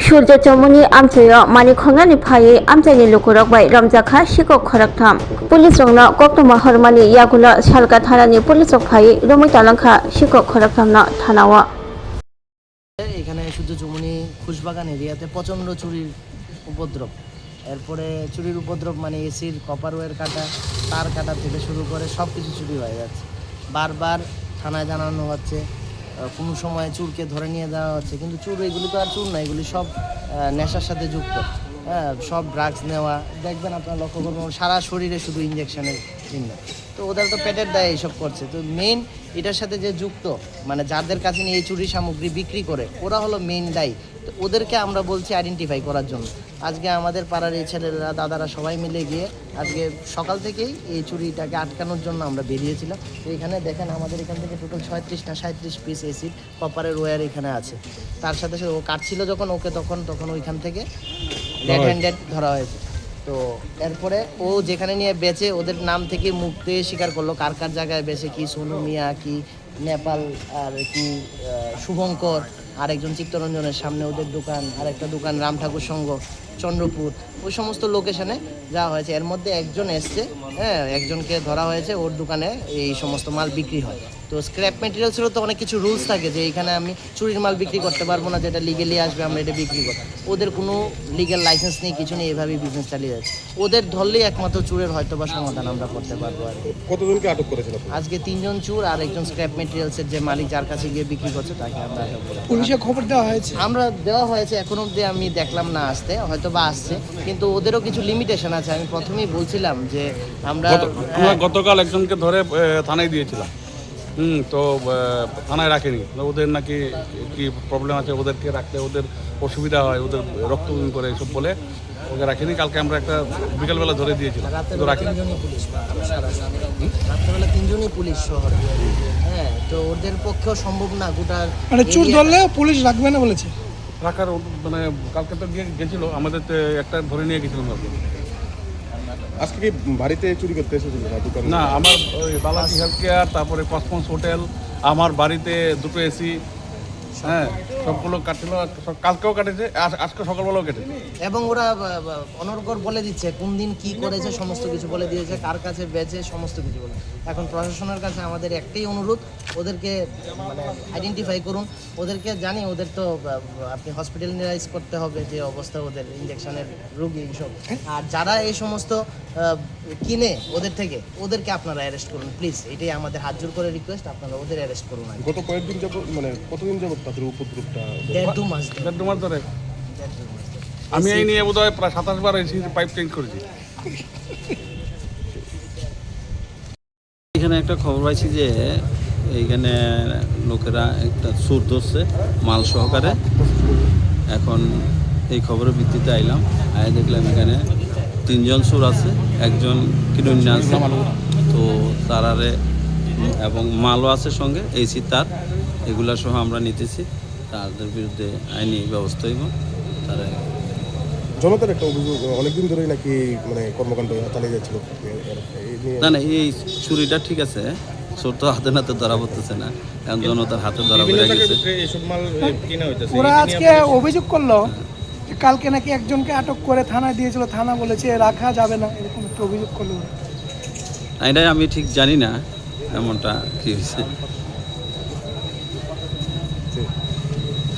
Surya Chomoni Amchayo Manikhongani Phaye Amchani Lukurok by Ramjakha Shiko Khoraktham Police Rongna Koktoma Hormani Yagula Shalka Tharani Police of Phaye Romi Talangkha Shiko Khoraktham Thanawa এখানে সূর্য চৌমনি খুশবাগান এরিয়াতে প্রচণ্ড চুরির উপদ্রব। এরপরে চুরির উপদ্রব মানে এসির কপার ওয়্যার কাটা, তার কাটা থেকে শুরু করে সব কিছু চুরি হয়ে যাচ্ছে। বারবার থানায় জানানো হচ্ছে, কোনো সময় চুরকে ধরে নিয়ে যাওয়া হচ্ছে, কিন্তু চুর এগুলি তো আর চুর না, এগুলি সব নেশার সাথে যুক্ত। হ্যাঁ, সব ড্রাগস নেওয়া, দেখবেন আপনার লক্ষ্য করবেন সারা শরীরে শুধু ইঞ্জেকশনের চিহ্ন। তো ওদের তো পেটের দায়ে এইসব করছে। তো মেইন এটার সাথে যে যুক্ত মানে যাদের কাছে নিয়ে এই চুরি সামগ্রী বিক্রি করে ওরা হলো মেইন দায়ী। তো ওদেরকে আমরা বলছি আইডেন্টিফাই করার জন্য। আজকে আমাদের পাড়ার এই ছেলেরা দাদারা সবাই মিলে গিয়ে আজকে সকাল থেকেই এই চুরিটাকে আটকানোর জন্য আমরা বেরিয়েছিলাম। তো এখানে দেখেন আমাদের এখান থেকে টোটাল 36 না 37 পিস এসিড কপারের ওয়্যার এখানে আছে। তার সাথে সাথে ও কাটছিল যখন ওকে তখন ওইখান থেকে রেড হ্যান্ডেড ধরা হয়েছে। তো এরপরে ও যেখানে নিয়ে বেচে ওদের নাম থেকে মুখ দিয়ে স্বীকার করলো কার কার জায়গায় বেচে, কি সোনু মিয়া, কি নেপাল, আর কি শুভঙ্কর, আর একজন চিত্তরঞ্জনের সামনে ওদের দোকান, আর একটা দোকান রাম ঠাকুর সংঘ চন্দ্রপুর, ওই সমস্ত লোকেশনে যাওয়া হয়েছে। এর মধ্যে একজন এসছে, হ্যাঁ, একজনকে ধরা হয়েছে, ওর দোকানে এই সমস্ত মাল বিক্রি হয়। তো স্ক্র্যাপ মেটেরিয়ালসেরও তো অনেক কিছু রুলস থাকে যে এখানে আমি চুরির মাল বিক্রি করতে পারবো না, যেটা লিগেলি আসবে আমরা এটা বিক্রি করব। ওদের কোনো লিগ্যাল লাইসেন্স নেই, কিছু নেই, এভাবেই বিজনেস চালিয়ে যাচ্ছে। ওদের ধরলেই একমাত্র চুরের হয়তো বা সমাধান আমরা করতে পারবো। আর কতজনকে আটক করেছিল আজকে 3 জন চুর আর একজন স্ক্র্যাপ মেটেরিয়ালসের যে মালিক যার কাছে গিয়ে বিক্রি করছে তাকে আমরা আটক করেছি। পুলিশে খবর দেওয়া হয়েছে? আমরা দেওয়া হয়েছে, এখন অবধি আমি দেখলাম না আসতে, হয়তো বা আসছে, কিন্তু ওদেরও কিছু লিমিটেশন আছে। আমি প্রথমেই বলছিলাম যে আমরা গতকাল একজনকে ধরে থানায় দিয়েছিলাম, তো থানায় রাখেনি। ওদের নাকি কি প্রবলেম আছে, ওদেরকে রাখলে ওদের অসুবিধা হয়, ওদের রক্ত বমি করে এসব বলে ওকে রাখেনি। কালকে আমরা একটা বিকালবেলা ধরে দিয়েছিলাম, রাত্রেবেলা 3 জনই পুলিশ শহর। হ্যাঁ, তো ওদের পক্ষেও সম্ভব না গোটা মানে চোর ধরলে পুলিশ রাখবে না বলেছে রাখার, মানে কালকে তো গেছিল আমাদের একটা ধরে নিয়ে গেছিলাম কালকে। আজকে কি বাড়িতে চুরি করতে এসেছিল না? আমার ওই বালাজি হেলথ কেয়ার, তারপরে কসমস হোটেল, আমার বাড়িতে 2টো এসি, হ্যাঁ, সবগুলো কাটছিল। কালকেও কাটেছে, আজকে সকালবেলাও কেটেছে। এবং ওরা অনর্গল বলে দিচ্ছে কোন দিন কি করেছে, সমস্ত কিছু বলে দিয়েছে, কার কাছে বেচে, সমস্ত কিছু বলে। এখন প্রশাসনের কাছে আমাদের একটাই অনুরোধ, ওদেরকে মানে আইডেন্টিফাই করুন। ওদেরকে জানি ওদের তো আপনি হসপিটালাইজ করতে হবে, যে অবস্থা ওদের ইঞ্জেকশনের রোগী এইসব। আর যারা এই সমস্ত কিনে ওদের থেকে, ওদেরকে আপনারা অ্যারেস্ট করুন প্লিজ, এটাই আমাদের হাত জোর করে রিকোয়েস্ট, আপনারা ওদের অ্যারেস্ট করুন। গত কয়েকদিন যাবত, মানে কতদিন যাবত তাদের উপদ্রবটা? 1.5-2 মাস ধরে আমি এই নিয়ে বোধহয় প্রায় 27 বার এসি পাইপ চেঞ্জ করেছি। এখানে একটা খবর পাইছি যে এইখানে লোকেরা একটা চোর ধরছে মাল সহকারে। এখন এই খবরের ভিত্তিতে আইলাম, আয় দেখলাম এখানে 3 জন চোর আছে, একজন কিনুন্যা আছে, তো তারারে এবং মালও আছে সঙ্গে, এসি তার এগুলা সহ আমরা নিতেছি। তাদের বিরুদ্ধে আইনি ব্যবস্থা হইব। তারা জনতার একটা অভিযোগ অনেকদিন ধরেই নাকি মানে কর্মকাণ্ড চালিয়ে যাচ্ছিল না না, এই চুরিটা ঠিক আছে, চোর তো হাতে নাতে ধরা পড়তেছে না, এখন জনতার হাতে ধরা পড়ে গেছে। ওরা আজকে অভিযোগ করলো যে কালকে নাকি একজনকে আটক করে থানায় দিয়েছিল, থানা বলেছে রাখা যাবে না, এরকম একটা অভিযোগ করলো। এটাই আমি ঠিক জানি না এমনটা কি হয়েছে।